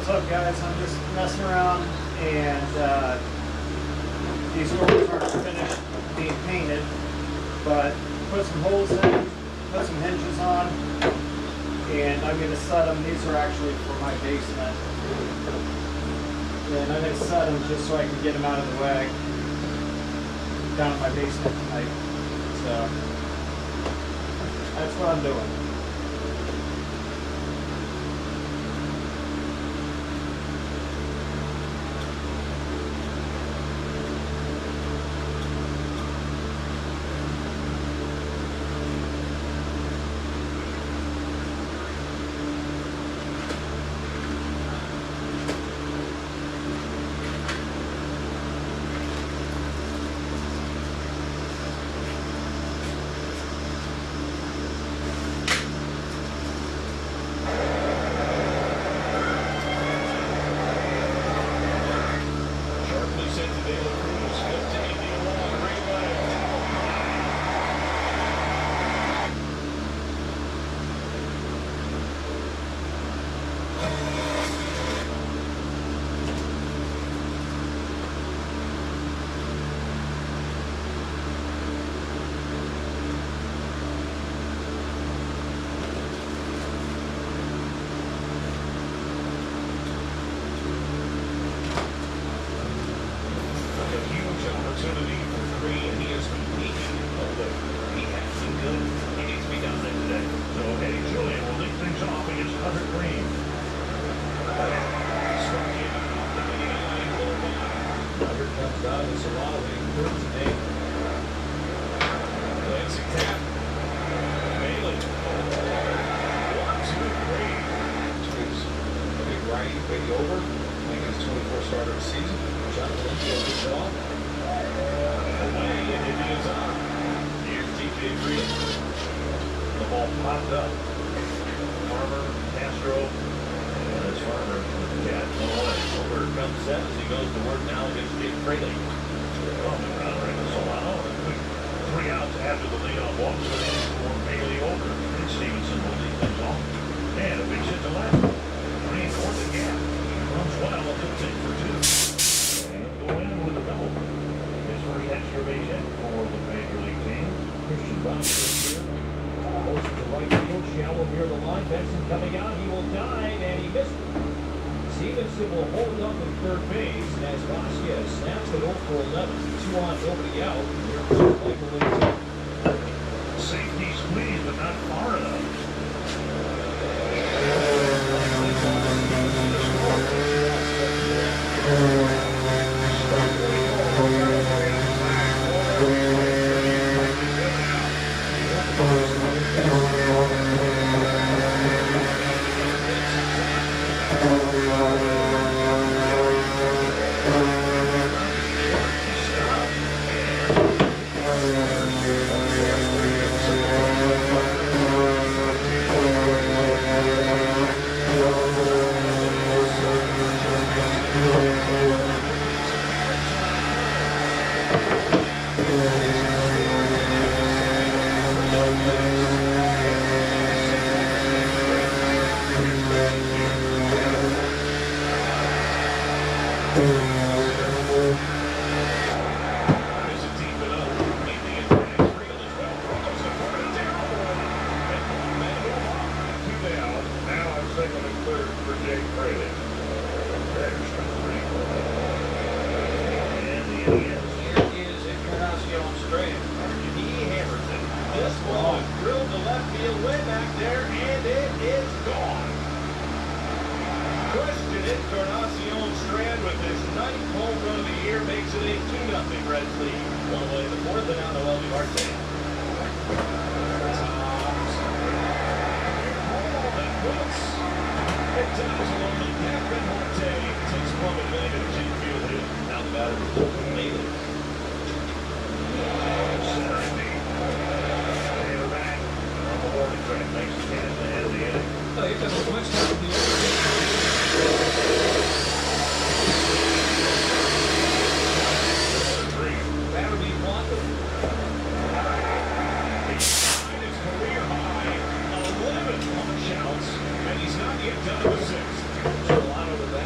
what's up guys? I'm just messing around and these doors aren't finished being painted, but put some holes in, put some hinges on, and I'm going to set them. These are actually for my basement. And I'm going to set them just so I can get them out of the way down in my basement tonight. So that's what I'm doing. Stevenson will hold up at third base as Vasquez snaps it over for 11. 2 on, nobody out. Here's Michael Lindsay. Safety squeeze, but not far enough. Solano to bat.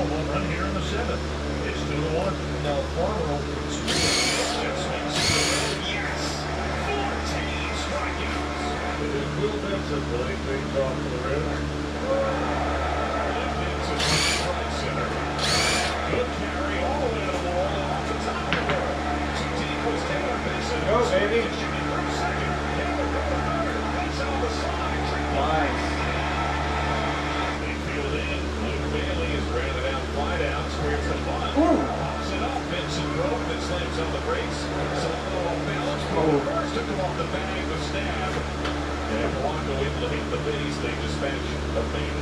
one run here in the seventh. It's 2-1. Now Farmer opens. Yes! 14 strikeouts. Will Benson play things off to the Reds. Left into right center. Good carry all the way to the wall off the top of the wall. Too deep was Taylor Benson. Go, baby. Jimmy for second. Taylor for third. Benson on the side. Nice. Infield in. Luke Bailey is grounded out wide out. Squares the bunt. Pops it up. Benson broke and slams on the brakes. Solano off balance. First took him off the bag with stab. And Polanco able to hit the base. They dispatch a man.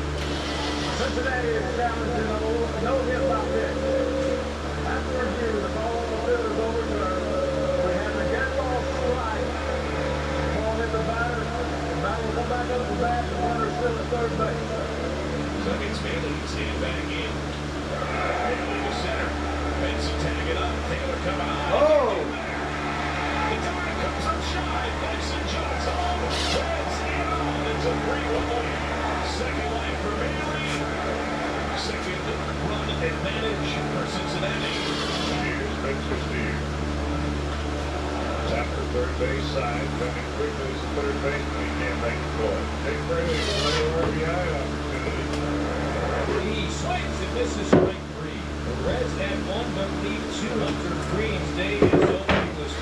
Cincinnati is challenging a no-hit by pitch. After review, the ball on the field is overturned. We have a get ball strike. Ball hit the batter. The batter will come back up to bat. The runner still at third base. Second's Bailey. Stand back in. Bailey to center. Benson tag it up. Taylor coming on. Oh! The time comes up shy. Benson jogs home. Reds in on. It's a 3-1 lead. Second line for Bailey. Second run advantage for Cincinnati. Here's Spencer Steer. After third base side, coming quickly to third base, but he can't make the play. Take Brady for the RBI opportunity. He swings and misses strike three. The Reds had one but lead two. Hunter Green's day is opening was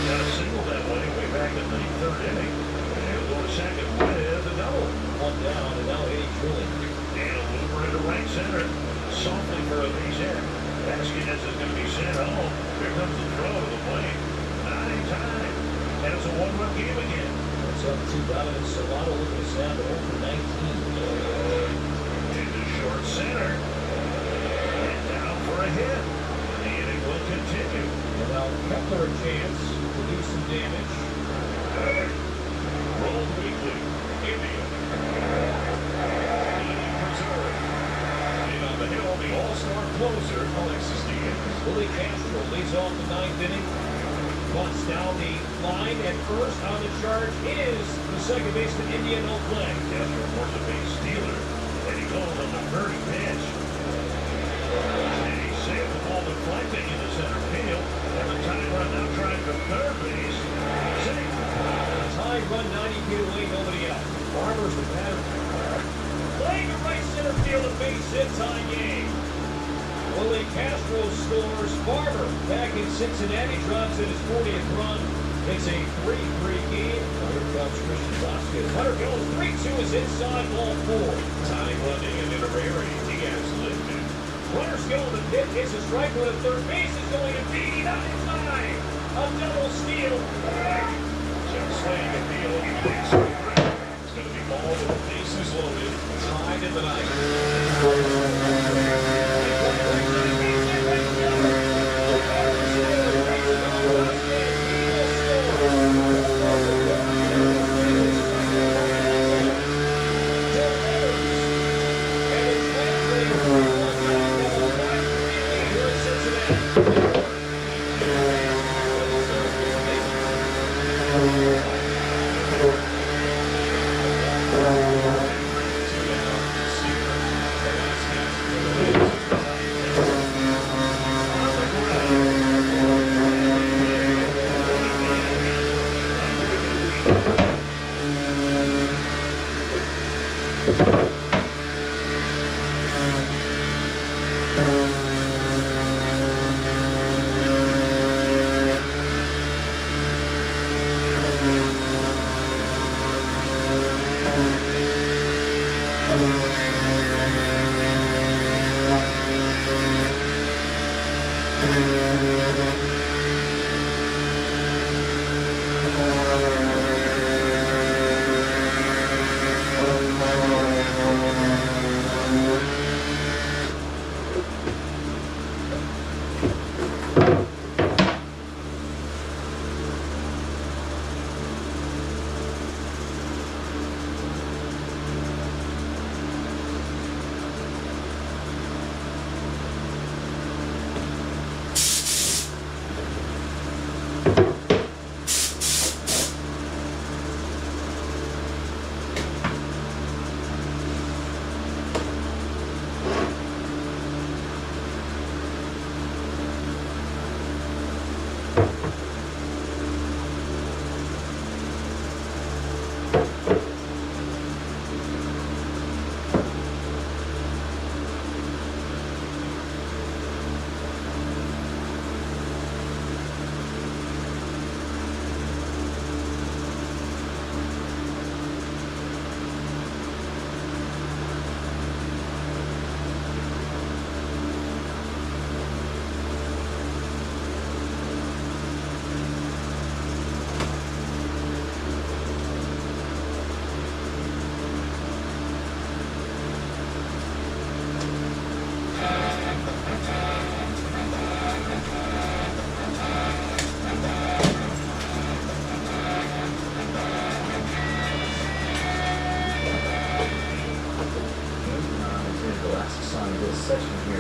Got a single that way back in the third inning. And go to second with a double. one down, and now Eddie Trilling. And a mover into right center. Softly for a base hit. Vasquez is going to be sent home. Here comes the throw to the plate. Not in time. And it's a one-run game again. It's up to Donovan Solano looking to sound 0 for 19. Into short center. And down for a hit. The inning will continue. And now Kepler a chance to do some damage. Rolled weekly. India. Inning preserved. And on the hill, the all-star closer, Alexis Diaz. Willie Castro leads off the ninth inning. Bunts down the line, and first on the charge is the second baseman, India, no play. Castro forced a base stealer. And he goes on the first pitch. And he saved the ball deflecting into center field. And the time run now trying for third base. Safe. Tie run 90 feet away, nobody out. Farmer's the batter. Playing to right center field, a base hit, tie game. Willie Castro scores. Farmer back in Cincinnati drives in his 40th run. It's a 3-3 game. Here comes Christian Vasquez. Hunter goes 3-2 is inside ball four. Time running and in a rare Diaz lifted. Runners go to the pit. It's a strike with a third base is going to be not in time. A double steal. Jeff Slade and Neal. It's going to be ball with the bases loaded. Tied in the night.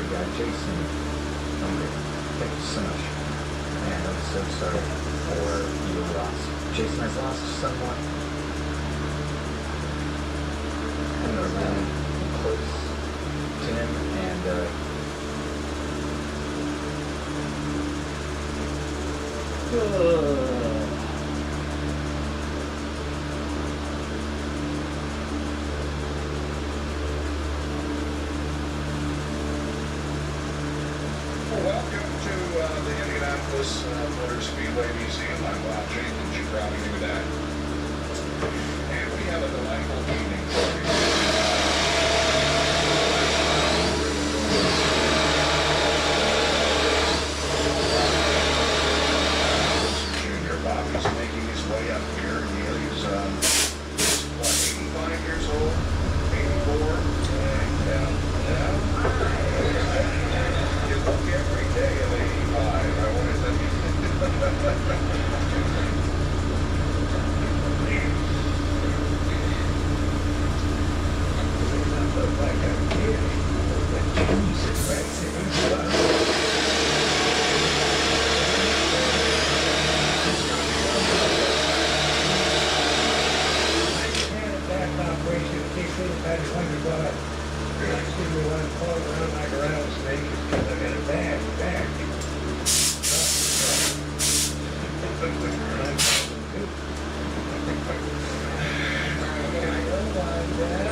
good guy, Jason Hungry. Thank you so much. Man, I'm so sorry for your loss. Jason has lost someone. I'm really close to him, and Welcome to the Indianapolis Motor Speedway Museum. I'm Bob Jenkins. You probably knew that. And we have a delightful evening for you. Junior Bobby's making his way up here. He's what, 85 years old? 84? You look every day of 85. I want to tell you. Look like a kid. Jesus Christ. Back operation kicks in about 100 bucks. Next thing we want to crawl around like a rattlesnake is because I got a bad back.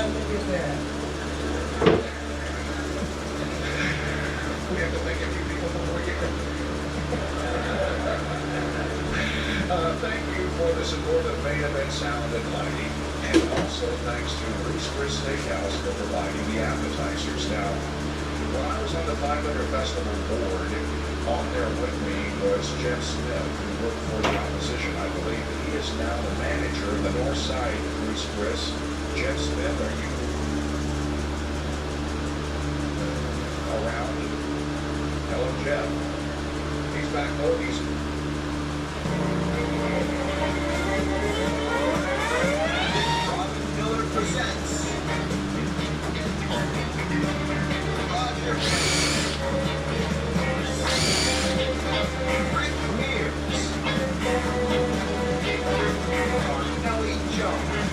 Look at that. We have to thank a few people before we get thank you for the support of Main Event Sound and Lighting, and also thanks to Ruth's Chris Steakhouse for providing the appetizers. Now, when I was on the 500 Festival board, on there with me was Jeff Smith, who worked for the opposition, I believe. He is now the manager of the North Side Ruth's Chris. Jeff Smith, are you around? Hello, Jeff. He's back. Oh, he's... Robin Miller presents Roger Rick Mears, Nellie Jones,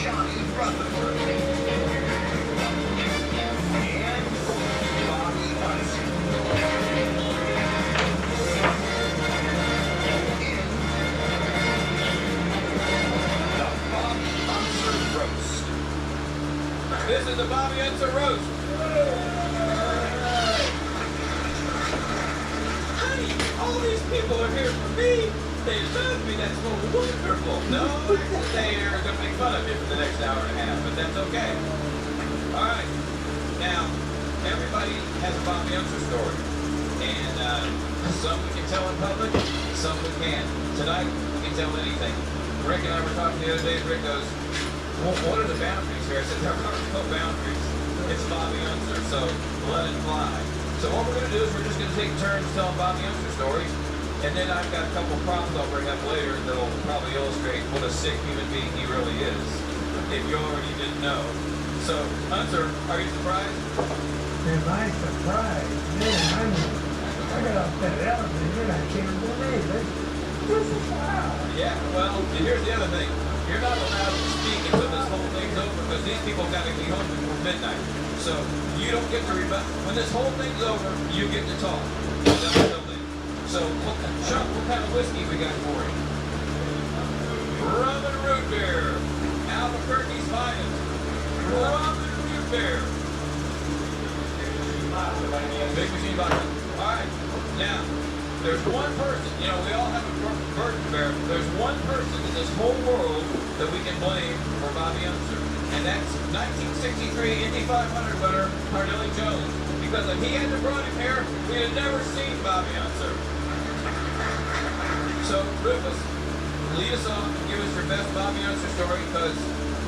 Johnny Rutherford, and Bobby Hudson. This is the Bobby Unser Roast. Honey, all these people are here for me. They love me. That's so wonderful. No, they are going to make fun of me for the next hour and a half, but that's okay. All right. Now, everybody has a Bobby Unser story. And some we can tell in public, some we can't. Tonight, we can tell anything. Rick and I were talking the other day. Rick goes, well, what are the boundaries here? I said, there are no boundaries. It's Bobby Unser, so let it fly. So what we're going to do is we're just going to take turns telling Bobby Unser stories, and then I've got a couple props I'll bring up later that'll probably illustrate what a sick human being he really is, if you already didn't know. So, Unser, are you surprised? Am I surprised? Man, I got off that elevator and I can't believe it. This is wow. Yeah, well, and here's the other thing. You're not allowed to speak until this whole thing's over because these people got to be home before midnight. So you don't get to rebut. When this whole thing's over, you get to talk. So, Chuck, what kind of whiskey we got for you? Rum and root beer. Albuquerque's finest. Rum and root beer. Big machine vodka. All right. Now, there's one person, you know, we all have a burden to bear. There's one person in this whole world that we can blame for Bobby Unser. And that's 1963 Indy 500 winner, Harnelli Jones. Because if he hadn't brought him here, we'd have never seen Bobby Unser. So, Rufus, lead us off and give us your best Bobby Unser story, because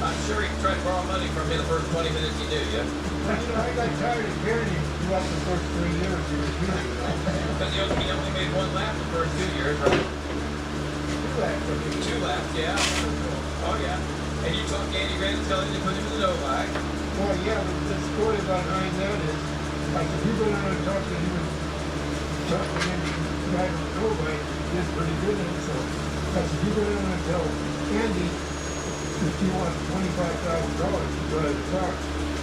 I'm sure he tried to borrow money from you the first 20 minutes he did, yeah? I got tired of hearing him throughout the first 3 years he was here. Because he only made one lap the first 2 years, right? 2 laps. 2 laps, yeah. Oh, yeah. And you talked to Andy Grant, tell him to put him in the Novak. Well, yeah, but the story behind that is, like, if you go down and talk to him, talk to him, guy from Norway, he's pretty good at it, so, because if you go down and tell Andy that you want $25,000 to drive the car,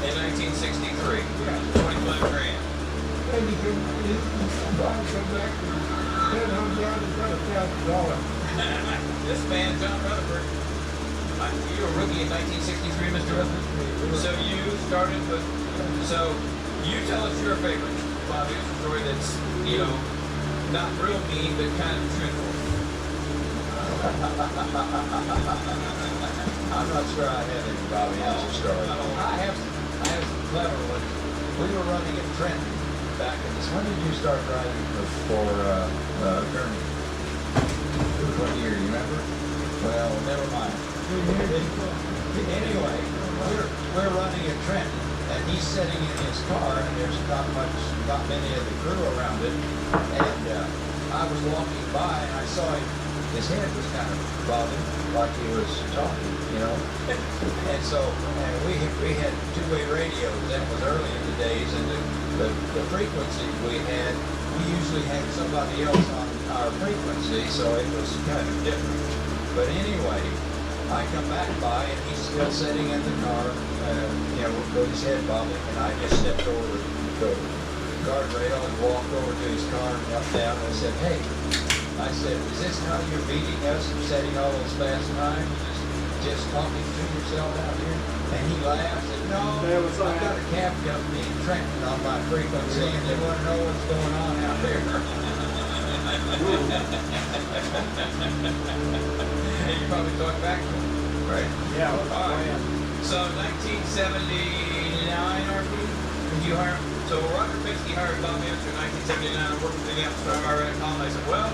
In 1963. yeah, 25 grand. then you can, come back to $10,000 and got $1,000. This man, John Rutherford, you were a rookie in 1963, Mr. Rutherford. So you started with, so you tell us your favorite Bobby Unser story that's, you know, not real mean, but kind of truthful. I'm not sure I have any Bobby Unser story. I have some clever ones. We were running in Trenton back in this. When did you start driving for Gurney? What year, you remember? Well, never mind. Anyway, we're running in Trenton, and he's sitting in his car, and there's not many of the crew around it. And I was walking by, and I saw him. His head was kind of bobbing, like he was talking, you know. And so, we had two-way radios. That was early in the days, and the frequency we usually had somebody else on our frequency, so it was kind of different. But anyway, I come back by, and he's still sitting in the car, you know, with his head bobbing, and I just stepped over the guardrail and walked over to his car and got down, and I said, "Hey," I said, "is this how you're beating us and setting all those fast times? Just talking to yourself out here?" And he laughed and said, "No, I've got a cab company in Trenton on my frequency, and they want to know what's going on out there." And you probably talked back to him, right? Yeah, All right. So 1979, RP, did you hire him? So Roger Penske hired Bobby Unser in 1979 and worked with the Amsterdam Armageddon. I said, well,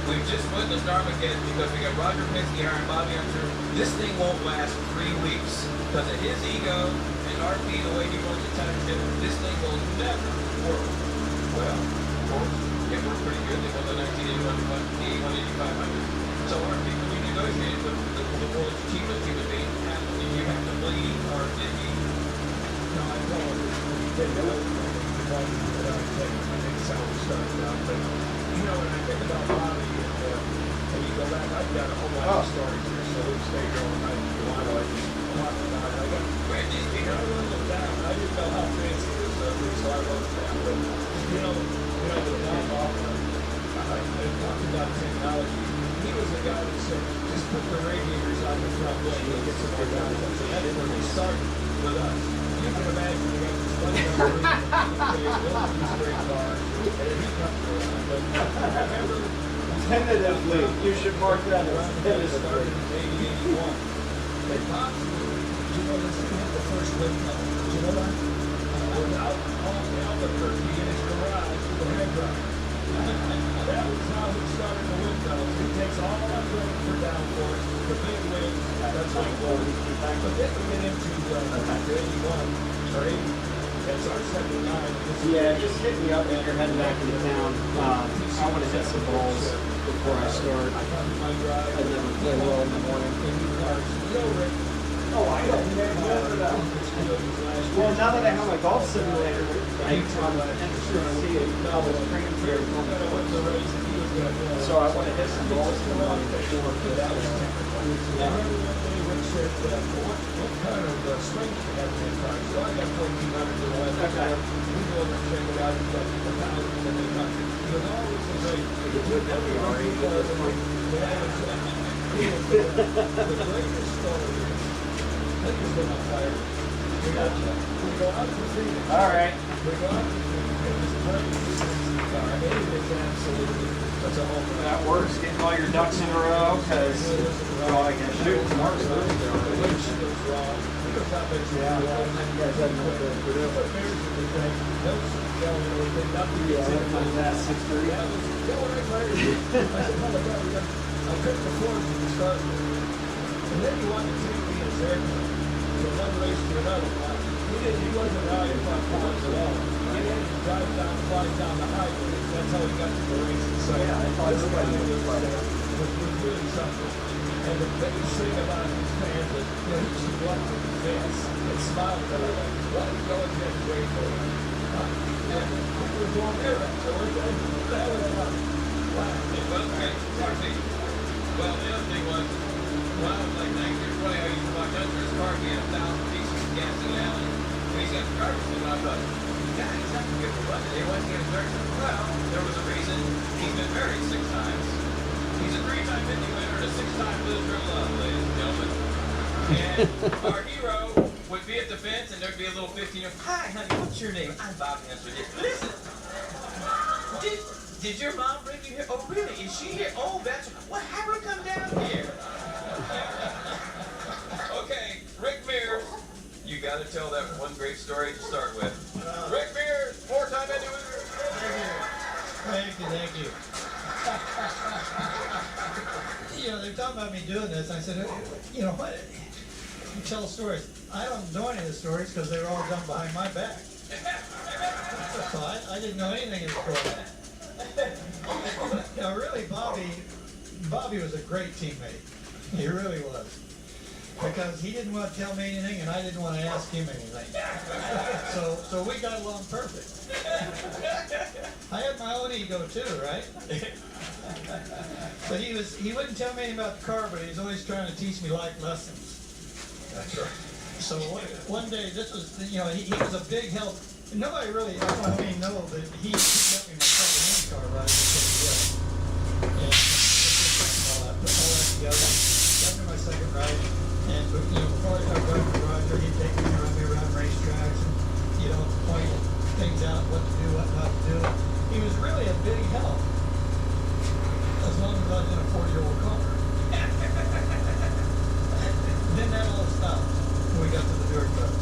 we've just put the Armageddon because we got Roger Penske hiring Bobby Unser. This thing won't last 3 weeks because of his ego and RP, the way he runs the time ship. This thing will never work. Well, of course, it worked pretty good. They won the 1981 So RP, when you negotiated with the world's cheapest human being, did you have to bleed or did you? No, I told him, that I think that's how we started out, but, you know, when I think about Bobby, and you go back, I've got a whole lot of stories here, so we stay going, I want to talk about it. Where did you I wrote them down, I didn't know how fancy this was, so I wrote them down, but, the Don Hoffman, I talked about technology, he was the guy that said, just put the radiators on the front wing, you'll get some more guys, and that's where they started with us. You can imagine we got this one number, these great cars, and then he comes around, but I remember Tentatively, you should mark that as it started tentatively. in 80, 81. They possibly, this hit the first windmill. Do you know that? Without Albuquerque in his garage with a head dryer. That was how he started the windmills. It takes all that rain for downforce, the big wind, that's like water. But then we get into 81 or 80. It's our 79. Yeah, just hit me up if you're heading back into town. I want to hit some balls before I start. I come to my drive. I never play well in the morning. Oh, I don't Well, now that I have my golf simulator, I'm interested to see how the screens here. So I want to hit some balls in the morning before. That was technical. I remember one day Rick said, what kind of strength you have in your car? So I got 1,400 to the west. Okay. We go over and check it out. It's like 1,000 in the country. He goes, oh, this is great. Every rookie does it. The greatest story is, let me get on fire. We go out to Phoenix. All right. We go out to Phoenix. And this brand new 60 car. It is absolutely, that's a whole That works. Getting all your ducks in a row, because well, I can shoot tomorrow's Thursday already. That's 6:30. And then he wanted to take me in his airplane from one race to another. He wasn't out in front of at all. He had to drive down, fly down the highway. That's how he got to the races. So yeah, I thought everybody was was really something. And the biggest thing about his fans is, he used to walk with the fans and smile at them like, what are you going to wait for? Yeah, we were going there, so we're going to that was fun. Wow. Well, okay, RC. Well, the other thing was, when I was like 19 or 20, I used to watch Hunter's car. He had 1,000 pieces of gas in the alley. And he's got the garbage in it. I thought, God, he's not going to get a run today. Why is he getting dirt? Well, there was a reason. He's been married 6 times. He's a 3-time Indy winner and a 6-time loser in love, ladies and gentlemen. And our hero would be at the fence, and there'd be a little 15-year-old. Hi, honey, what's your name? I'm Bob Hensler. Listen, did your mom bring you here? Oh, really? Is she here? Oh, that's... Well, have her come down here. Okay, Rick Mears. You got to tell that one great story to start with. Rick Mears, 4-time Indy winner. Thank you. They're talking about me doing this. I said, what? You tell stories. I don't know any of the stories because they were all done behind my back. So I didn't know anything of the story. Really, Bobby was a great teammate. He really was. Because he didn't want to tell me anything, and I didn't want to ask him anything. So we got along perfect. I had my own ego too, right? But he wouldn't tell me anything about the car, but he was always trying to teach me life lessons. That's right. So one day, this was, he was a big help. Nobody really, I don't know how many know, but he got me my second-hand car right and all that, put all that together. Got me my second ride. And before I got going to Roger, he'd take me around racetracks and, point things out, what to do, what not to do. He was really a big help, as long as I was in a 40-year-old car. Then that all stopped when we got to the dirt truck.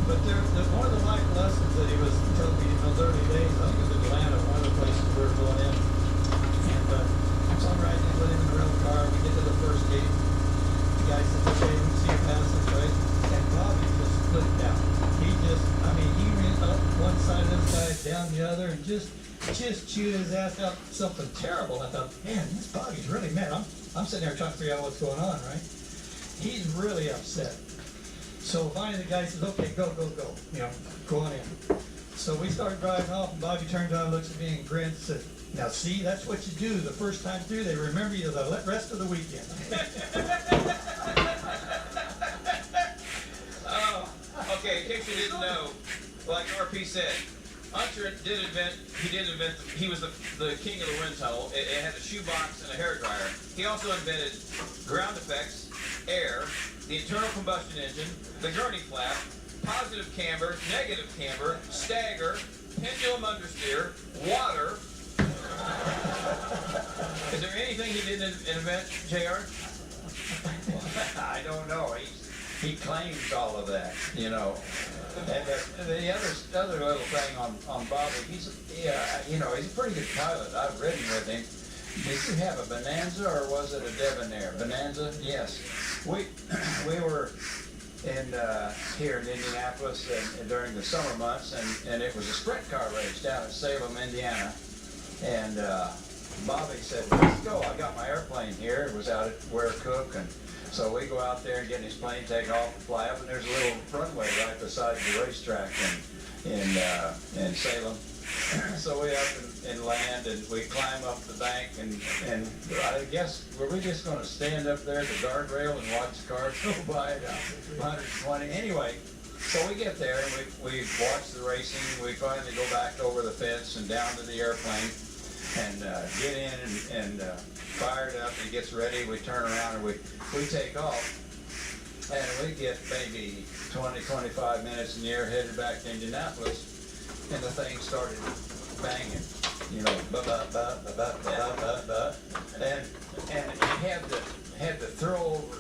But one of the life lessons that he was telling me in those early days, I think it was Atlanta, one of the places we were going in. And so I'm riding with him in the rental car. We get to the first gate. The guy says, okay, we can see you pass this way. And Bobby just flipped out. He ran up one side of this guy, down the other, and just chewed his ass out something terrible. I thought, man, this Bobby's really mad. I'm sitting there trying to figure out what's going on, right? He's really upset. So finally the guy says, okay, go. Go on in. So we started driving off, and Bobby turned around, looks at me and grins and said, now see, that's what you do the first time through. They remember you the rest of the weekend. Oh, okay, in case you didn't know, like RP said, Hunter he was the king of the wind tunnel. It had a shoebox and a hairdryer. He also invented ground effects, air, the internal combustion engine, the gurney flap, positive camber, negative camber, stagger, pendulum understeer, water. Is there anything he didn't invent, JR? I don't know. He claims all of that, And the other little thing on Bobby, he's a pretty good pilot. I've ridden with him. Did you have a Bonanza or was it a Debonair? Bonanza? Yes. We were here in Indianapolis and during the summer months, and it was a sprint car race down at Salem, Indiana. And Bobby said, let's go. I got my airplane here. It was out at Ware Cook, and so we go out there and get his plane, take off and fly up, and there's a little runway right beside the racetrack in Salem. So we up and land, and we climb up the bank, and I guess, were we just going to stand up there at the guardrail and watch the cars go by at 120? Anyway, so we get there, and we watch the racing. We finally go back over the fence and down to the airplane and get in and fire it up, and it gets ready. We turn around, and we take off. And we get maybe 20, 25 minutes in the air, headed back to Indianapolis. And the thing started banging, and it had the throw over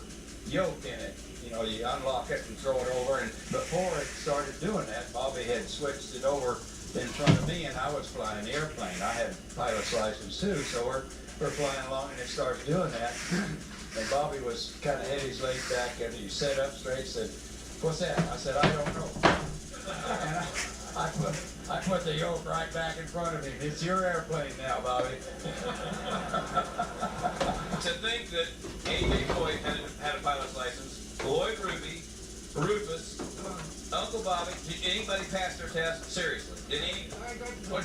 yoke in it. You unlock it and throw it over, and before it started doing that, Bobby had switched it over in front of me, and I was flying the airplane. I had pilot's license too, so we're flying along, and it starts doing that. And Bobby was kind of had his legs back, and he sat up straight, said, "What's that?" I said, "I don't know." And I put the yoke right back in front of him. It's your airplane now, Bobby.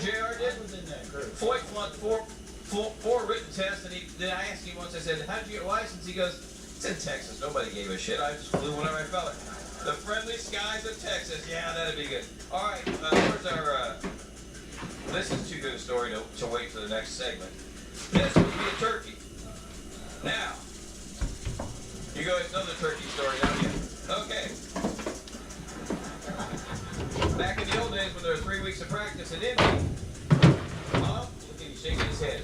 JR did? was in that group. Floyd flunked four written tests, and then I asked him once, I said, how'd you get your license? He goes, it's in Texas. Nobody gave a shit. I just flew whenever I felt it. The friendly skies of Texas. Yeah, that'd be good. All right, where's our, this is too good a story to wait for the next segment. This would be a turkey. Now, you guys know the turkey story, don't you? Okay. Back in the old days when there were 3 weeks of practice in Indy, Mom, look at you shaking his head.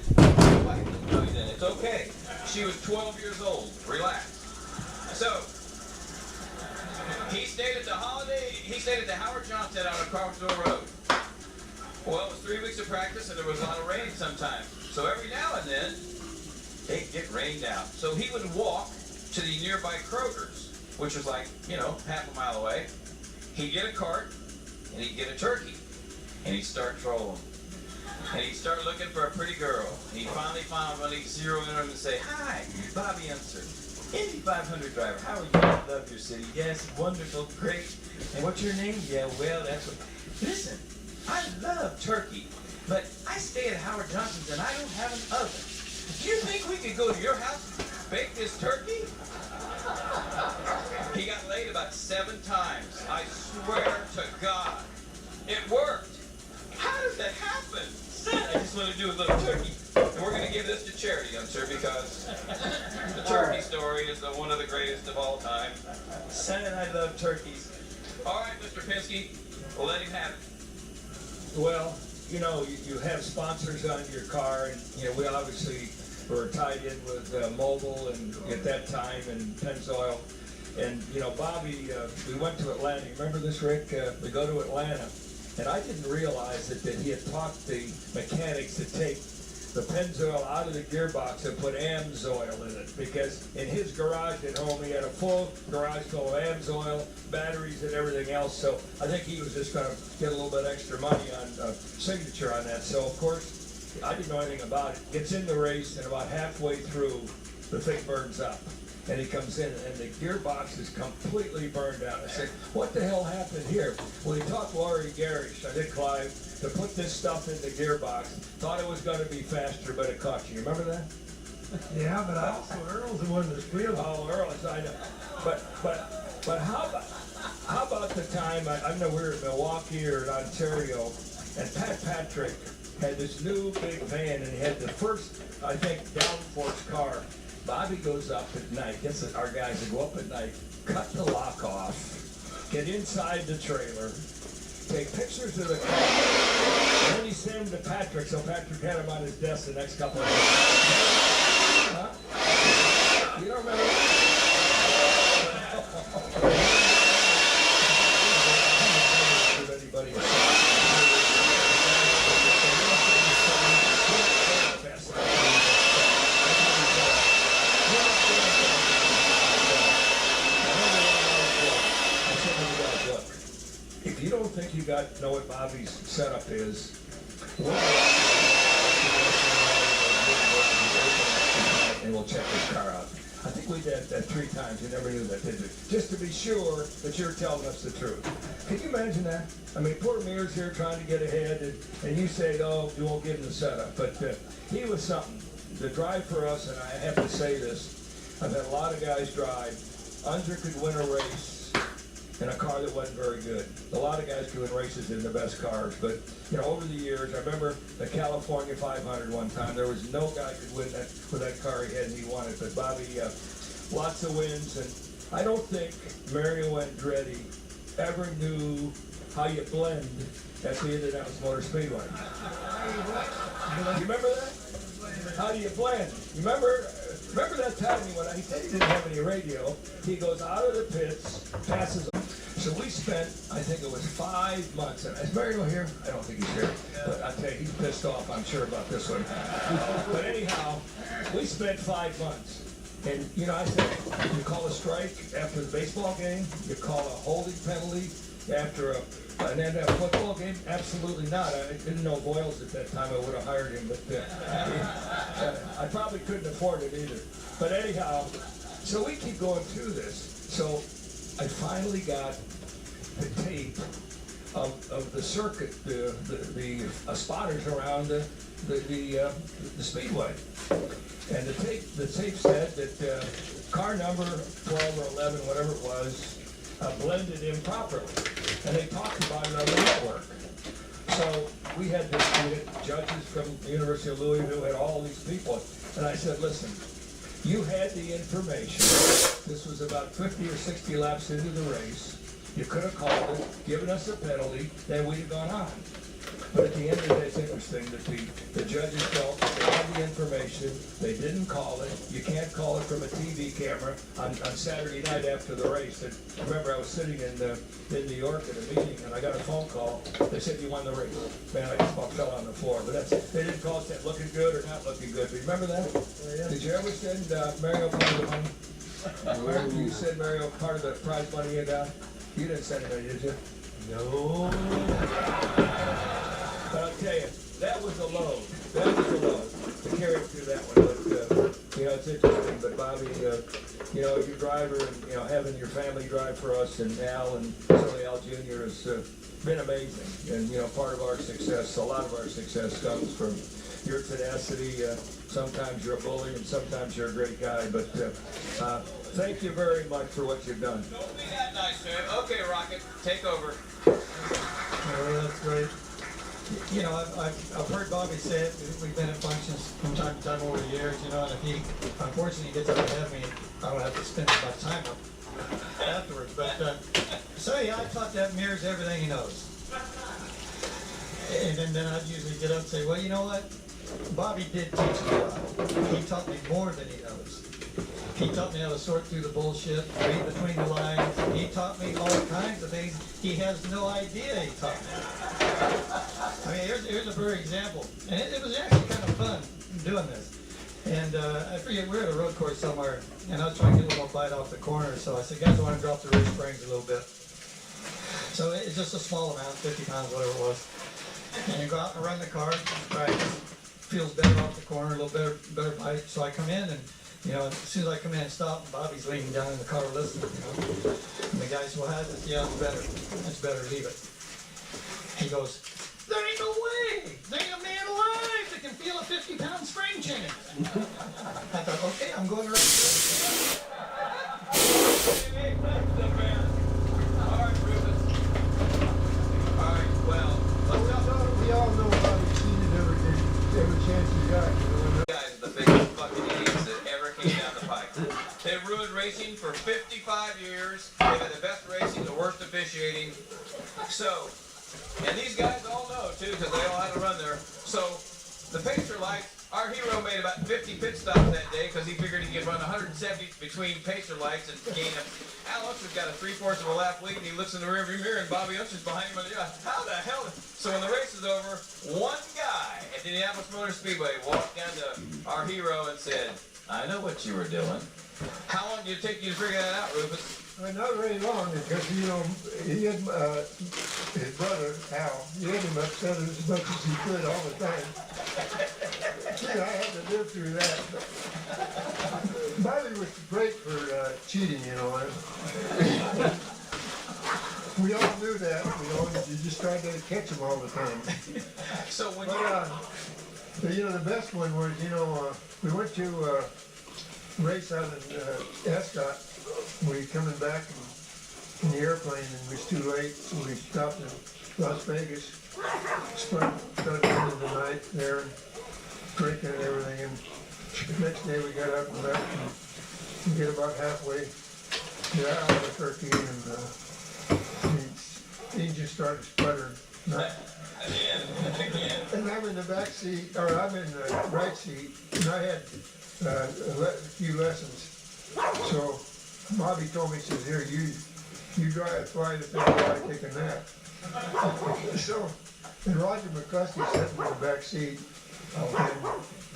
Why? No, he didn't. It's okay. She was 12 years old. Relax. So, he stayed at the Howard Johnson out on Crawfordsville Road. Well, it was 3 weeks of practice and there was a lot of rain sometimes. So every now and then, they'd get rained out. So he would walk to the nearby Kroger's, which was like, half a mile away. He'd get a cart and he'd get a turkey and he'd start trolling. And he'd start looking for a pretty girl. And he finally found one. He'd zero in on him and say, hi, Bobby Unser, Indy 500 driver. How are you? I love your city. Yes, wonderful, great. And what's your name? Yeah, well, that's what. Listen, I love turkey, but I stay at Howard Johnson's and I don't have an oven. Do you think we could go to your house and bake this turkey? He got laid about 7 times. I swear to God. It worked. How does that happen? Son, I just want to do a little turkey. And we're going to give this to charity, I'm sure, because the turkey story is one of the greatest of all time. Son, I love turkeys. All right, Mr. Penske, we'll let him have it. Well, you have sponsors on your car, and we obviously were tied in with Mobil and at that time and Pennzoil. And Bobby, we went to Atlanta. You remember this, Rick? We go to Atlanta, and I didn't realize that he had taught the mechanics to take the Pennzoil out of the gearbox and put Amsoil in it, because in his garage at home he had a full garage full of Amsoil, batteries and everything else. So I think he was just going to get a little bit extra money on signature on that. So of course I didn't know anything about it. Gets in the race, and about halfway through the thing burns up. And he comes in, and the gearbox is completely burned out. I said, what the hell happened here? Well, he taught Laurie Garish, I think Clive, to put this stuff in the gearbox. Thought it was going to be faster, but it caught you. Remember that? Yeah, but also Earl's the one that's real. Oh, Earl, I know. But how about the time, I know we were in Milwaukee or in Ontario, and Pat Patrick had this new big van, and he had the first, I think, downforce car. Bobby goes up at night, gets our guys to go up at night, cut the lock off, get inside the trailer, take pictures of the car, and then he sent them to Patrick, so Patrick had them on his desk the next couple of days. Huh? You don't remember that? If you don't think you know what Bobby's setup is, and we'll check this car out. I think we did that 3 times. You never knew that, did you? Just to be sure that you're telling us the truth. Can you imagine that? I mean, poor Mears here trying to get ahead, and you say, oh, you won't give him the setup. But he was something. The drive for us, and I have to say this, I've had a lot of guys drive. Unser could win a race in a car that wasn't very good. A lot of guys could win races in the best cars, but over the years, I remember the California 500 one time. There was no guy could win that with that car he had, and he won it. But Bobby, lots of wins, and I don't think Mario Andretti ever knew how you blend at the Indianapolis Motor Speedway. You remember that? How do you blend? You remember that time he said he didn't have any radio. He goes out of the pits, passes. So we spent, I think it was 5 months. And is Mario here? I don't think he's here. But I'll tell you, he's pissed off, I'm sure, about this one. But anyhow, we spent 5 months. And, I said, you call a strike after the baseball game? You call a holding penalty after an NFL football game? Absolutely not. I didn't know Boyles at that time. I would have hired him. But I probably couldn't afford it either. But anyhow, so we keep going through this. So I finally got the tape of the circuit, the spotters around the speedway. And the tape said that car number 12 or 11, whatever it was, blended improperly. And they talked about it on the network. So we had judges from the University of Louisville, had all these people. And I said, listen, you had the information. This was about 50 or 60 laps into the race. You could have called it, given us a penalty, then we'd have gone on. But at the end of the day, it's interesting that the judges felt that they had the information, they didn't call it. You can't call it from a TV camera on Saturday night after the race. And remember, I was sitting in New York at a meeting, and I got a phone call. They said, you won the race. Man, I just about fell on the floor. But they didn't call it, said looking good or not looking good. But you remember that? Yeah. Did you ever send Mario part of the money? Remember you said Mario part of the prize money you got? You didn't send it, did you? No. But I'll tell you, that was a load. That was a load to carry through that one. But, it's interesting. But Bobby, your driver and, having your family drive for us and Al and certainly Al Jr. has been amazing. And, part of our success, a lot of our success comes from your tenacity. Sometimes you're a bully and sometimes you're a great guy. But thank you very much for what you've done. Don't be that nice, man. Okay, Rocket, take over. Oh, that's great. I've heard Bobby say it. We've been at functions from time to time over the years, and if he unfortunately gets up ahead of me, I don't have to spend as much time afterwards. But I thought that mirrors everything he knows. And then I'd usually get up and say, well, you know what? Bobby did teach me a lot. He taught me more than he knows. He taught me how to sort through the bullshit, read between the lines. He taught me all kinds of things he has no idea he taught me. I mean, here's a very example. And it was actually kind of fun doing this. And I forget, we were at a road course somewhere, and I was trying to get a little bite off the corner. So I said, guys, I want to drop the rear springs a little bit. So it's just a small amount, 50 pounds, whatever it was. And you go out and run the car, right? Feels better off the corner, a little better bite. So I come in and, as soon as I come in and stop, Bobby's leaning down in the car listening, And the guy says, well, how's this? Yeah, it's better, leave it. He goes, there ain't no way! There ain't a man alive that can feel a 50-pound spring change. I thought, okay, I'm going right through. All right, Rufus. All right, well, We all know Bobby cheated every chance he got. guys are the biggest fucking idiots that ever came down the pike. They've ruined racing for 55 years. They've had the best racing, the worst officiating. So, and these guys all know too, because they all had to run there. So, the pacer lights, our hero made about 50 pit stops that day because he figured he could run 170 between pacer lights and gain them. Al Unser's got a 3/4 of a lap lead, and he looks in the rearview mirror, and Bobby Unser's behind him on the other. How the hell? So when the race is over, one guy at the Indianapolis Motor Speedway walked down to our hero and said, I know what you were doing. How long did it take you to figure that out, Rufus? Not very long, because, he had his brother, Al, he had him upset as much as he could all the time. And I had to live through that. Bobby was great for cheating, We all knew that, you just tried to catch him all the time. So when The best one was, we went to race out in Ascot. We coming back in the airplane, and it was too late, so we stopped in Las Vegas. Started spending the night there, and drinking and everything. And the next day we got up and left, and we get about halfway to Albuquerque, and the engine started sputtering. And I'm in the back seat, or I'm in the right seat, and I had a few lessons. So Bobby told me, he says, here, you drive, fly the thing while I take a nap. So, and Roger McCuskey sitting in the back seat, and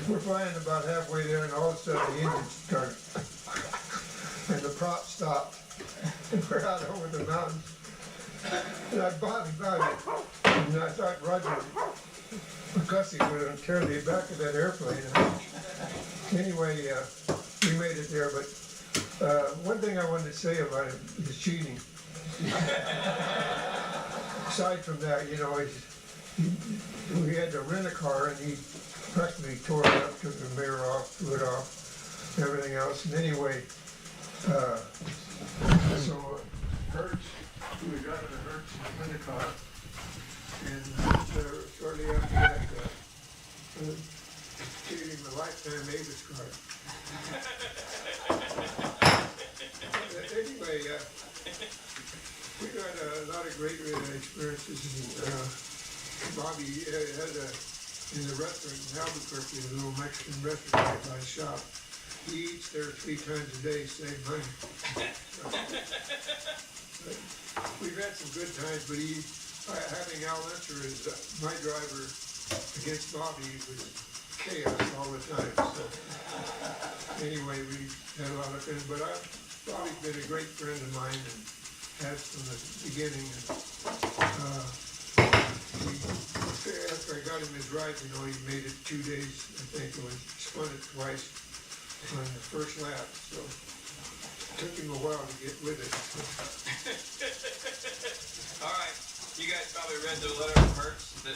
we're flying about halfway there, and all of a sudden the engine started, and the prop stopped, and we're out over the mountains. And I, Bobby, and I thought Roger McCuskey was going to tear the back of that airplane. And anyway, we made it there, but one thing I wanted to say about it is cheating. aside from that, you know, we had to rent a car, and he practically tore it up, took the mirror off, hood off, everything else. And anyway, so Hertz, we got in a Hertz rent a car, and shortly after that, gave him a lifetime Avis card. Anyway, we got a lot of great experiences. And, Bobby had in the restaurant in Albuquerque, a little Mexican restaurant right by the shop. He eats there 3 times a day, save money. We've had some good times, but having Al Unser as my driver against Bobby was chaos all the time. So anyway, we had a lot of fun. But Bobby's been a great friend of mine and has from the beginning. After I got him his ride, you know, he made it 2 days, I think, and spun it twice on the first lap. So it took him a while to get with it. All right, you guys probably read the letter from Hertz that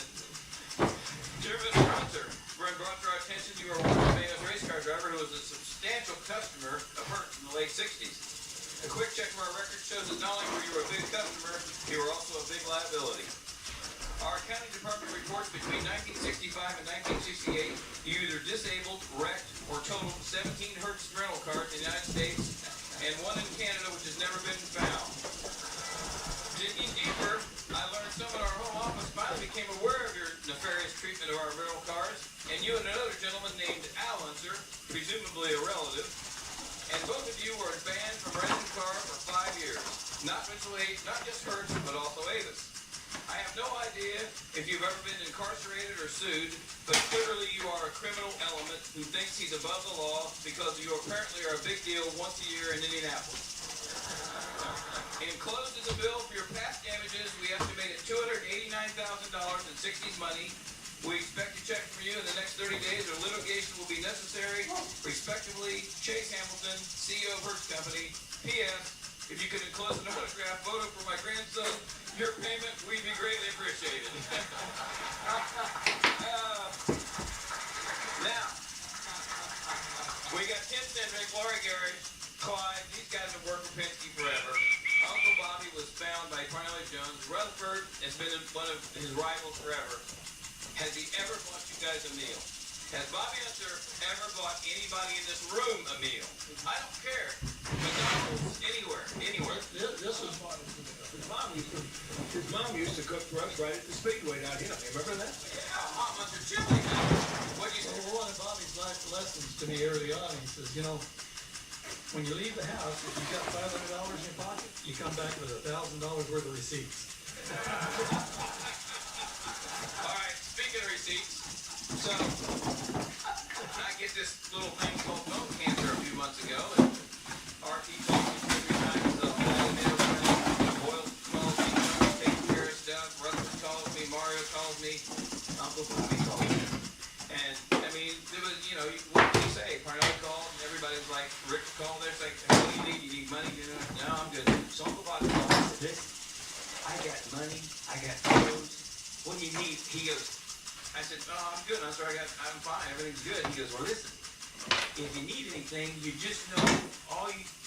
dear Mr. Hunter, brought to our attention you are one famous race car driver who was a substantial customer of Hertz in the late 60s. A quick check of our record shows that not only were you a big customer, you were also a big liability. Our accounting department reports between 1965 and 1968, you either disabled, wrecked, or totaled 17 Hertz rental cars in the United States and 1 in Canada which has never been found. Digging deeper, I learned someone in our home office finally became aware of your nefarious treatment of our rental cars, and you and another gentleman named Al Unser, presumably a relative, and both of you were banned from renting a car for 5 years. Not just Hertz, but also Avis. I have no idea if you've ever been incarcerated or sued, but clearly you are a criminal element who thinks he's above the law because you apparently are a big deal once a year in Indianapolis. Enclosed is a bill for your past damages. We estimate at $289,000 in 60s money. We expect a check from you in the next 30 days or litigation will be necessary. Respectively, Chase Hamilton, CEO of Hertz Company. P.S. If you could enclose an autograph photo for my grandson, your payment, we'd be greatly appreciated. Now, we got Tim Cindric, Laurie Garrett, Clyde. These guys have worked for Penske forever. Uncle Bobby was found by Cornelius Jones. Rutherford has been one of his rivals forever. Has he ever bought you guys a meal? Has Bobby Unser ever bought anybody in this room a meal? I don't care. McDonald's, anywhere. This was his mom used to cook for us right at the Speedway down here. Remember that? Yeah, Hot Mustard Chili. What'd you say? Well, one of Bobby's life lessons to me early on, he says, you know, when you leave the house, if you've got $500 in your pocket, you come back with $1,000 worth of receipts. All right, speaking of receipts, so I get this little thing called bone cancer a few months ago, and RT told me 3 times the whole Boyle calls me, takes care of stuff, Rutherford calls me, Mario calls me, Uncle Bobby calls me. And, I mean, it was, you know, what did he say? Parnell called, and everybody was like, Rick called, they're like, hey, what do you need? You need money? No, I'm good. So Uncle Bobby called me and said, listen, I got money, I got clothes, what do you need? He goes, I said, oh, I'm good. I'm fine. Everything's good. He goes, well, listen, if you need anything, you just know,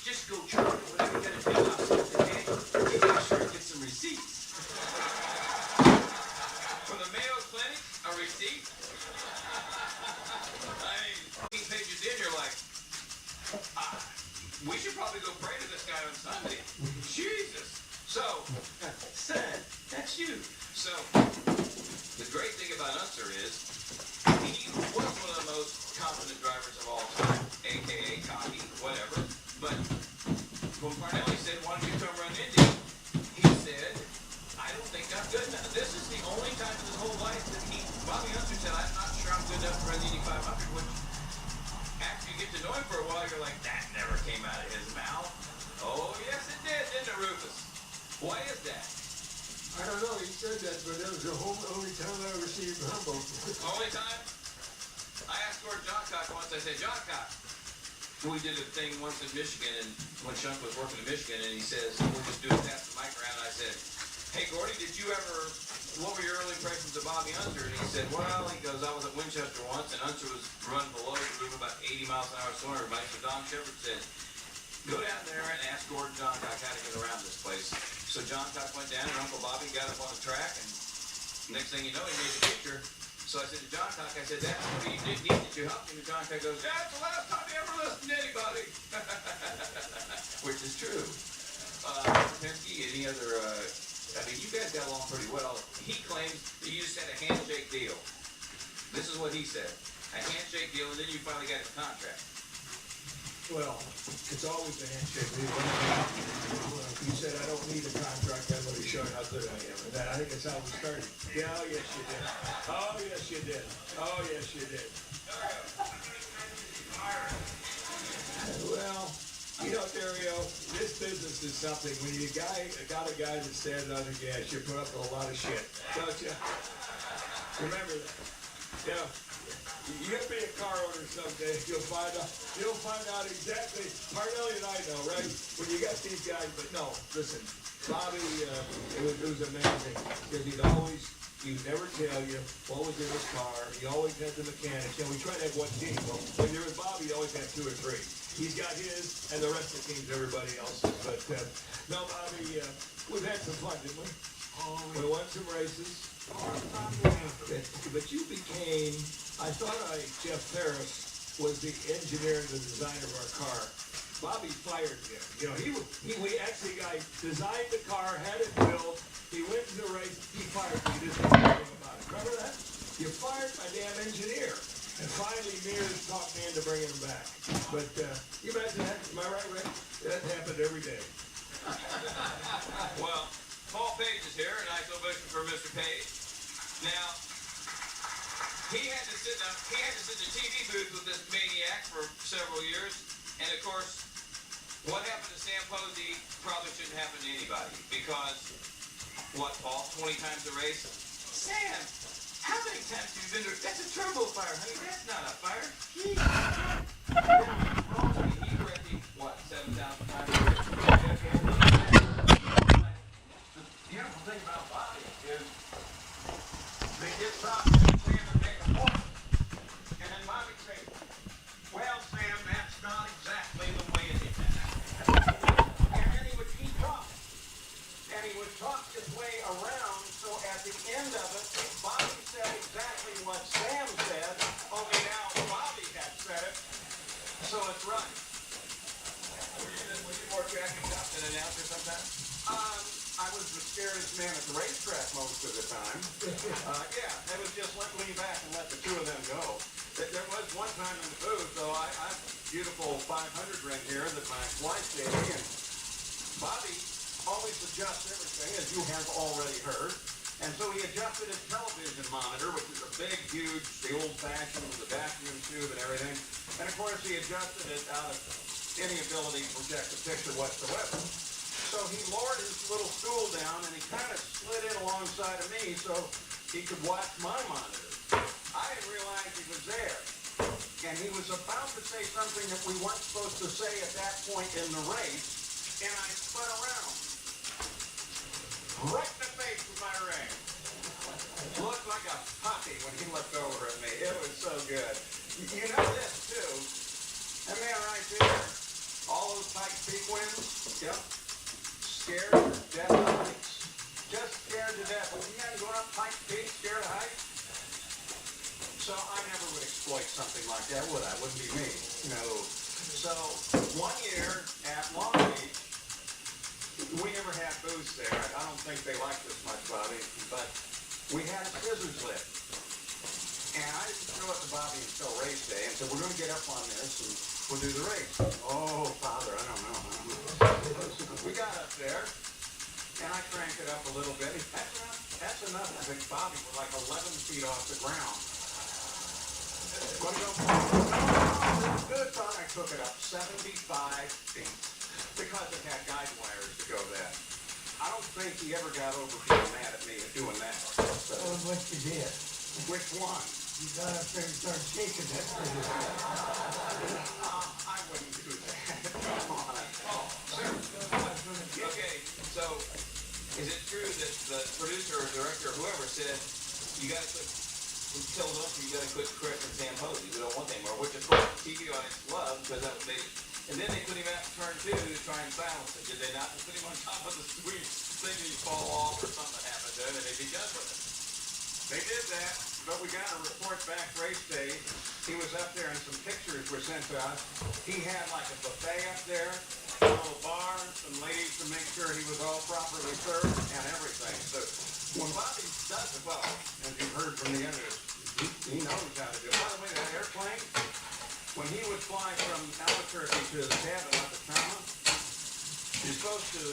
just go church or whatever you got to do. I'll send the day. You make sure to get some receipts. From the Mayo Clinic, a receipt? I mean, 15 pages in, you're like, we should probably go pray to this guy on Sunday. Jesus. So, son, that's you. So, the great thing about Unser is he was one of the most confident drivers of all time, a.k.a. cocky, whatever. But when Parnelli said, why don't you come run Indy? He said, I don't think I'm good enough. This is the only time in his whole life that Bobby Unser said, I'm not sure I'm good enough to run the Indy 500, which after you get to know him for a while, you're like, that never came out of his mouth. Oh, yes, it did, didn't it, Rufus? Why is that? I don't know, he said that, but that was the only time I ever seen him humble. Only time? I asked Gordon Johncock once, I said, Johncock, we did a thing once in Michigan, and when Shunk was working in Michigan, and he says, we're just doing pass the mic around, and I said, hey, Gordy, what were your early impressions of Bobby Unser? And he said, well, he goes, I was at Winchester once, and Unser was running below the room about 80 miles an hour slower than everybody. So Don Shepard said, go down there and ask Gordon Johncock how to get around this place. So Johncock went down, and Uncle Bobby got up on the track, and next thing you know, he made the picture. So I said to Johncock, I said, Dad, what do you need that you helped him? And Johncock goes, that's the last time he ever listened to anybody. Which is true. Penske, any other, I mean, you guys got along pretty well. He claims that you just had a handshake deal. This is what he said. A handshake deal, and then you finally got the contract. Well, it's always a handshake deal. You said I don't need a contract, I'm going to show you how good I am. And I think that's how we started. Yeah, oh yes you did. Oh yes you did. Oh yes you did. Well, you know, Dario, this business is something. When you got a guy that's standing on the gas, you put up with a lot of shit, don't you? Remember that. Yeah. You'll be a car owner someday. You'll find out exactly. Parnelli and I know, right? When you got these guys, but no, listen, Bobby, it was amazing because he'd never tell you what was in his car. He always had the mechanics. You know, we try to have one team. Well, when you're with Bobby, you always have two or three. He's got his, and the rest of the team's everybody else's. But no, Bobby, we've had some fun, didn't we? We won some races. But you became, I thought Jeff Ferris was the engineer and the designer of our car. Bobby fired him. You know, we actually designed the car, had it built. He went to the race. He fired me. He didn't know anything about it. Remember that? You fired my damn engineer. And finally, Mears talked me into bringing him back. But you imagine that? Am I right, Rick? That happened every day. Well, Paul Page is here, a nice ovation for Mr. Page. Now, he had to sit in the TV booth with this maniac for several years, and of course, what happened to Sam Posey probably shouldn't happen to anybody, because, what, Paul, 20 times the race? Sam, how many times have you been to, that's a turbo fire, honey, that's not a fire. He wrecked him, what, 7,000 times a race? The beautiful thing about Bobby is they get stopped and Sam would make a point. And then Bobby would say, well, Sam, that's not exactly the way it is. And then he would keep talking. And he would talk his way around, so at the end of it, Bobby said exactly what Sam said, only now Bobby had said it, so it's right. Were you more cracking up than an announcer sometimes? I was the scariest man at the racetrack most of the time. Yeah, they would just let me back and let the two of them go. There was one time in the booth, though, I have a beautiful 500 ring here that my wife's dating, and Bobby always adjusts everything, as you have already heard. And so he adjusted his television monitor, which is a big, huge, the old-fashioned with the vacuum tube and everything. And, of course, he adjusted it out of any ability to project a picture whatsoever. So he lowered his little stool down, and he kind of slid in alongside of me so he could watch my monitor. I didn't realize he was there. And he was about to say something that we weren't supposed to say at that point in the race, and I spun around. Right in the face with my ring. Looked like a puppy when he looked over at me. It was so good. You know this, too. That man right there, all those Pikes Peak wins, yep. Scared to death of heights. Just scared to death. When you guys going up Pikes Peak, scared of heights? So I never would exploit something like that, would I? Wouldn't be me. No. So one year at Long Beach, we never had booths there. I don't think they liked us much, Bobby, but we had a scissors lift. And I didn't show it to Bobby until race day and said, we're going to get up on this and we'll do the race. Oh, Father, I don't know. We got up there, and I cranked it up a little bit. That's enough. I think Bobby was like 11 feet off the ground. Good thought I took it up 75 feet because it had guide wires to go there. I don't think he ever got over being mad at me at doing that. So, what you did? which one? You got up there and started shaking that thing. I wouldn't do that. Come on. Oh, sure. Okay, so is it true that on his glove because that would make it. And then they put him out in turn 2 to try and silence it. Did they not? They put him on top of the sweep, thinking he'd fall off or something happened to him, and they'd be done with it. They did that, but we got a report back race day. He was up there and some pictures were sent to us. He had like a buffet up there, a little bar, some ladies to make sure he was all properly served and everything. So when Bobby does it well, as you've heard from the others, he knows how to do it. By the way, that airplane, when he was flying from Albuquerque to the cabin up at Tama, you're supposed to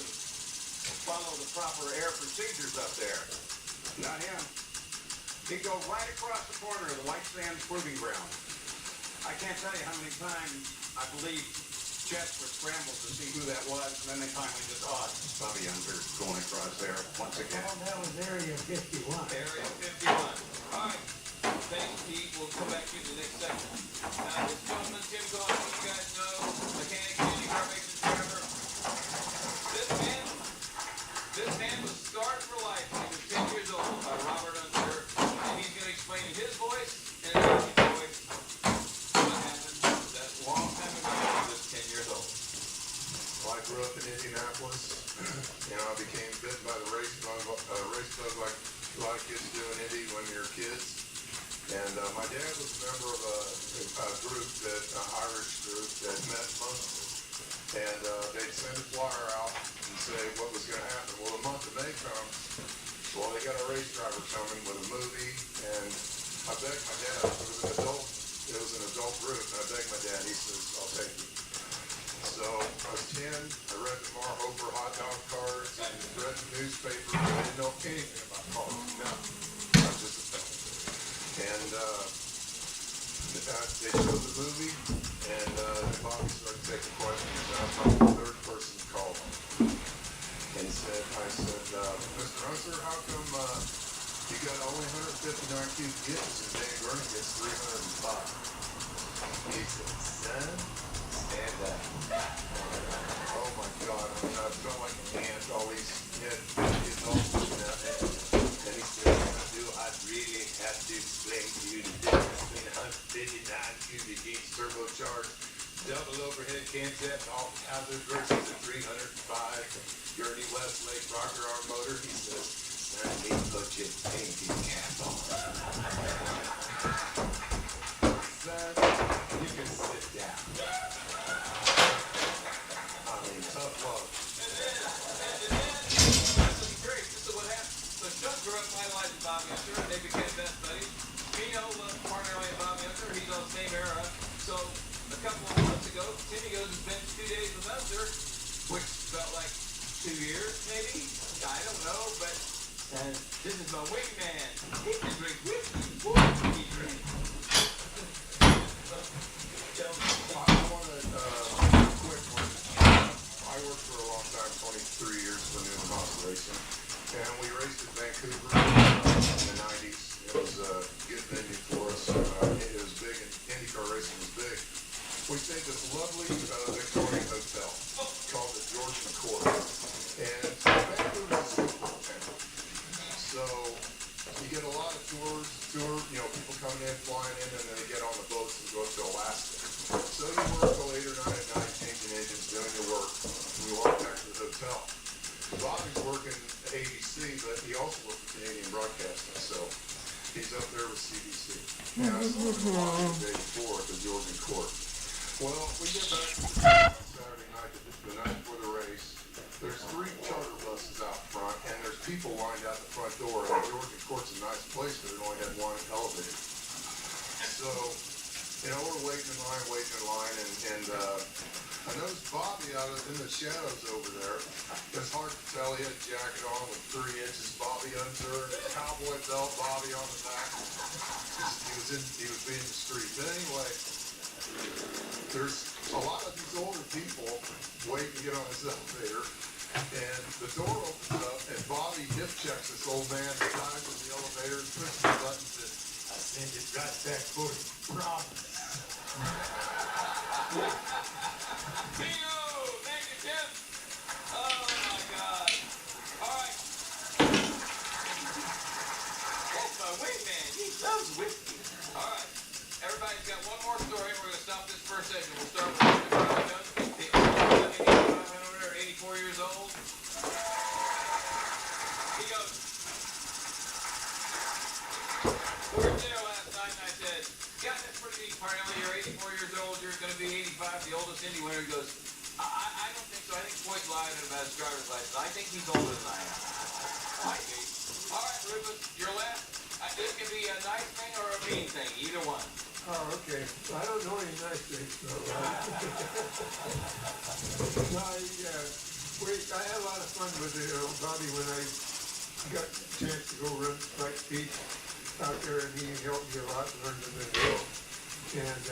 follow the proper air procedures up there. Not him. He'd go right across the corner of the White Sands Proving Ground. I can't tell you how many times I believe jets were scrambled to see who that was, and then they finally just, Bobby Unser going across there once again. That was Area 51. Area 51. All right. Thanks, Pete. We'll come back to the next section. This gentleman, Tim Goff, you guys know, mechanic, IndyCar racing driver. This man was scarred for life when he was 10 years old by Robert Unser, and he's going to explain in his voice and in his voice what happened. That's a long time ago when he was 10 years old. Well, I grew up in Indianapolis. I became bitten by the race bug like a lot of kids do in Indy when you're kids. And my dad was a member of a group, an Irish group that met monthly. And they'd send a flyer out and say what was going to happen. Well, the month of May comes, they got a race driver coming with a movie, and I begged my dad. It was an adult group, and I begged my dad. He says, I'll take you. So I was 10. I read the Mar Hopper hot dog cards and read the newspaper. I didn't know anything about cars. No, I was just a fellow. And they showed the movie, and Bobby started taking questions. And I was the third person to call him. And I said, Mr. Unser, how come you got only 159 cubic inches and Dan Gurney gets 305? He said, son, stand up. Oh my God, I felt like an ant, all these kids all looking at me. And he said, I really have to explain to you the difference between 159 cubic inch turbocharged double overhead camshaft all hazard versus a 305 Gurney Westlake rocker arm motor. He says, son, he put your painting cap on. Son, you can sit down. I mean, tough love. And then, this is great. This is what happened. So Chuck grew up idolizing Bobby Unser, and they became best buddies. Pino loved primarily Bobby Unser. He's on the same era. So a couple of months ago, Timmy goes and spends 2 days with Unser, which felt like 2 years, maybe. I don't know, but this is my wingman. He can drink whiskey. Boy, he drinks. I want a quick one. I worked for a long time, 23 years for New Hampshire Racing, and we raced at Vancouver in the 90s. It was a good venue for us. It was big, and IndyCar racing was big. We stayed at this lovely Victorian hotel called the Georgian Court, and Vancouver is a super town. So you get a lot of people coming in, flying in, and then they get on the boats and go up to Alaska. So you work till 8 or 9 at night, changing engines, doing your work, and you walk back to the hotel. Bobby's working at ABC, but he also worked for Canadian Broadcasting, so he's up there with CBC. And I saw him the day before at the Georgian Court. Well, we get back to the town on Saturday night, the night before the race. There's 3 charter buses out front, and there's people lined out the front door. And Georgian Court's a nice place, but it only had 1 elevator. So, we're waiting in line, and I noticed Bobby out in the shadows over there. It's hard to tell. He had a jacket on with 3 inches, Bobby Unser, and a cowboy belt, Bobby on the back. He was being discreet. But anyway, there's a lot of these older people waiting to get on this elevator, and the door opens up, and Bobby hip checks this old man, dives in the elevator, and pushes the button, and says, I send it right back for you. Promise. Bingo! Thank you, Tim. Oh, my God. All right. That's my wingman. He loves whiskey. All right. Everybody's got one more story. We're going to stop this first segment. and we'll start with Mr. Charlie Jones. The old 84 years old. He goes, we were there last night and I said, yeah, that's pretty neat, Parnell. You're 84 years old. You're going to be 85, the oldest Indy winner. He goes, I don't think so. I think Floyd's lying about his driver's license. I think he's older than I am. Might be. All right, Rufus, your last. This can be a nice thing or a mean thing, either one. Oh, okay. I don't know any nice things, so. No, I had a lot of fun with Bobby when I got a chance to go run Black Peak out there, and he helped me a lot, learned to go. And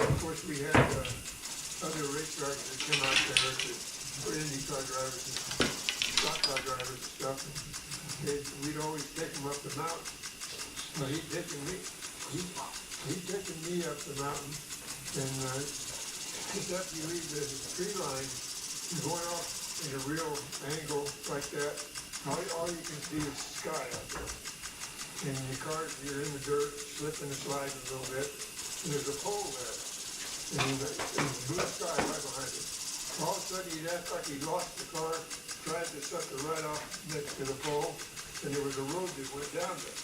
of course, we had other race drivers that come out there for IndyCar drivers and stock car drivers and stuff. And we'd always take them up the mountain. So he'd taken me up the mountain, and just after you leave the tree line, you're going off in a real angle like that. All you can see is sky out there. And your car, you're in the dirt, slipping and sliding a little bit. And there's a pole there. And there's blue sky right behind it. All of a sudden, he'd act like he lost the car, tried to sucker right off next to the pole, and there was a road that went down there.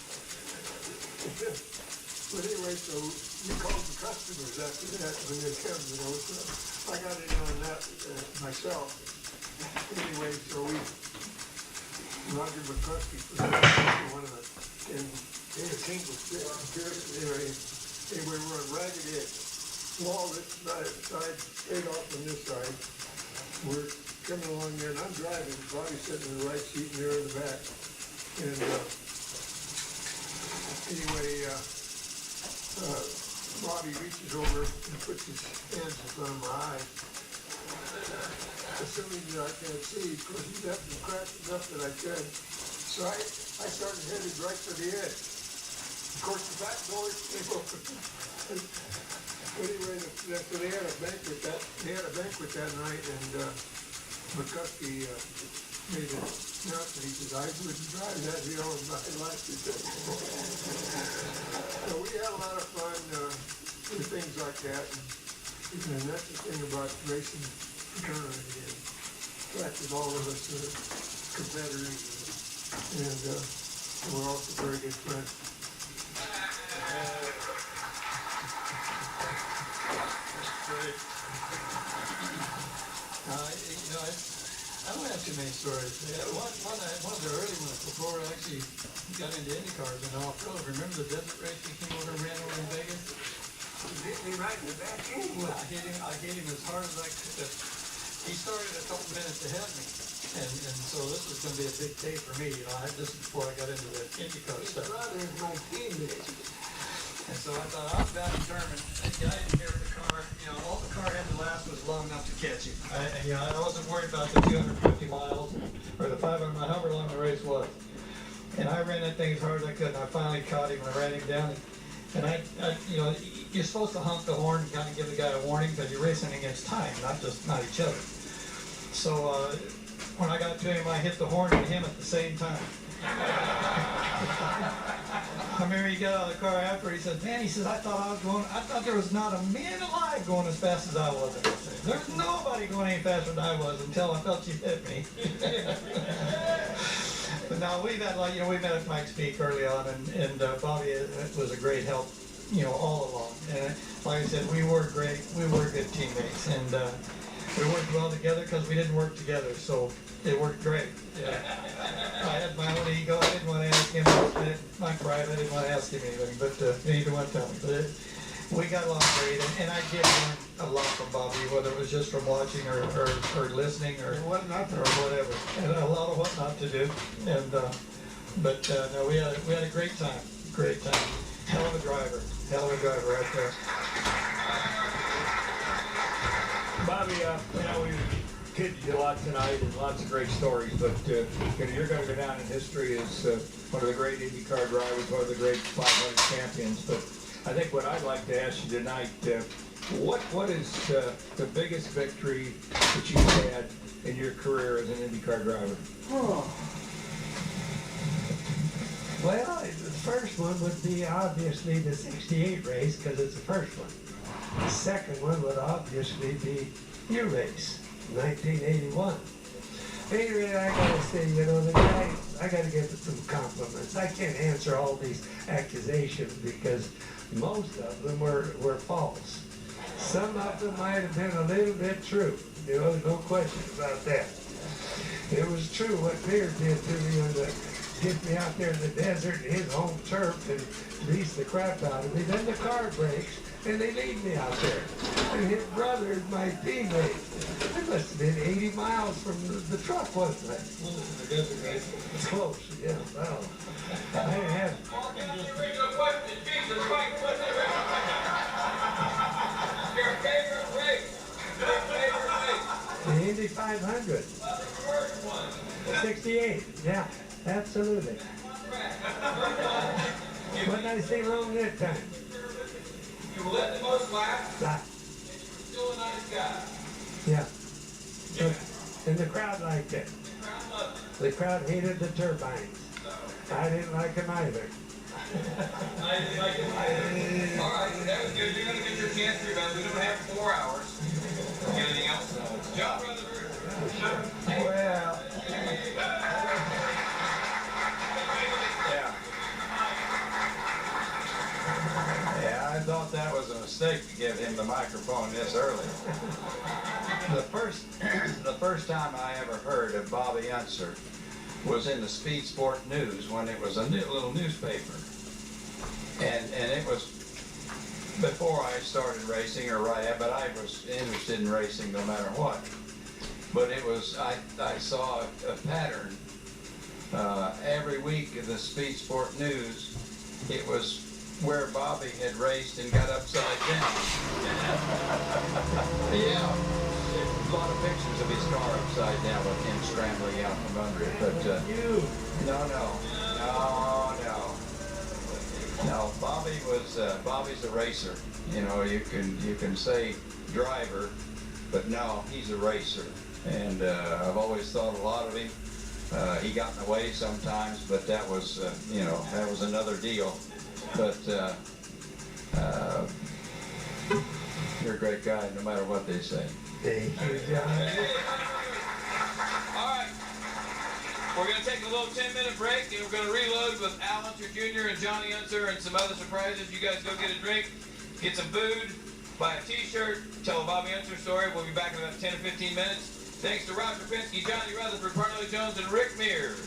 But anyway, so we called the customers after that when they come, you know. So I got in on that myself. Anyway, so Roger McCluskey was one of the, and Dana King was anyway, we're on Ragged Edge. Wall this side, straight off on this side. We're coming along there, and I'm driving. Bobby's sitting in the right seat, and they're in the back. And anyway, Bobby reaches over and puts his hands in front of my eyes, assuming that I can't see. Of course, he's up and cracked enough that I could. So I started headed right for the edge. Of course, the back doors came open. Anyway, so they had a banquet that night, and McCluskey made an announcement. He says, I wouldn't drive that hill in my life. So we had a lot of fun with things like that. And that's the thing about racing fraternity. In fact, that all of us are competitors, and we're also very good friends. Great. I don't have too many stories. One of the early ones before I actually got into IndyCars and off-road. Remember the desert race he came over and ran over in Vegas? He hit me right in the back end. Well, I hit him as hard as I could. He started a couple minutes ahead of me. And so this was going to be a big day for me. This is before I got into the IndyCar stuff. His brother is my teammate. And so I thought, I'm about determined. That guy in here with the car, all the car had to last was long enough to catch him. I wasn't worried about the 250 miles or the 500 miles, however long the race was. And I ran that thing as hard as I could, and I finally caught him and I ran him down. And you're supposed to honk the horn and kind of give the guy a warning because you're racing against time, not each other. So when I got to him, I hit the horn and him at the same time. I remember he got out of the car after. He said, "Man," he says, I thought there was not a man alive going as fast as I was." There's nobody going any faster than I was until I felt you hit me. But now we've had we met at Mike's Peak early on, and Bobby was a great help, all along. And like I said, we were great. We were good teammates, and we worked well together because we didn't work together. So it worked great. Yeah. I had my own ego. I didn't want to ask him. My pride. I didn't want to ask him anything, but he didn't want to tell me. But we got along great, and I did learn a lot from Bobby, whether it was just from watching or listening or whatever, and a lot of what not to do. And no, we had a great time. Great time. Hell of a driver right there. Bobby, we kidded you a lot tonight and lots of great stories, but you're going to go down in history as one of the great IndyCar drivers, one of the great 500 champions. But I think what I'd like to ask you tonight, what is the biggest victory that you've had in your career as an IndyCar driver? Oh. Well, the first one would be obviously the '68 race because it's the first one. The second one would obviously be your race, 1981. Anyway, I gotta say, you know, the guy, I gotta give him some compliments. I can't answer all these accusations because most of them were false. Some of them might have been a little bit true. You know, no question about that. It was true what Beard did to me when get me out there in the desert in his home turf and grease the crap out of me. Then the car breaks and they leave me out there. And his brother is my teammate. I must have been 80 miles from the truck, wasn't I? It's close, yeah. Well, I didn't have. Your favorite race? Your favorite race? The Indy 500. 68, yeah, absolutely. What did I say wrong that time? You led the most laps. Ah, Still a nice guy. yeah. And the crowd liked it. The crowd hated the turbines. I didn't like them either. I didn't like it either. All right, that was good. You're going to get your chance to rebound. We don't have 4 hours. Anything else? John Rutherford. Well, yeah, I thought that was a mistake to give him the microphone this early. The first time I ever heard of Bobby Unser was in the Speed Sport News when it was a little newspaper. And it was before I started racing, but I was interested in racing no matter what. But it was, I saw a pattern every week in the Speed Sport News. It was where Bobby had raced and got upside down. Yeah, a lot of pictures of his car upside down with him scrambling out from under it. But no, Bobby's a racer. You know, you can say driver, but no, he's a racer. And I've always thought a lot of him. He got in the way sometimes, but that was, that was another deal. But you're a great guy, no matter what they say. Thank you, John. All right. We're going to take a little 10-minute break, and we're going to reload with Al Unser Jr. and Johnny Unser and some other surprises. You guys go get a drink, get some food, buy a T-shirt, tell a Bobby Unser story. We'll be back in about 10 or 15 minutes. Thanks to Roger Penske, Johnny Rutherford, Parnelli Jones, and Rick Mears.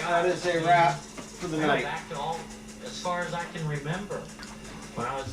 That is a wrap for the night. Back to all, as far as I can remember, when I was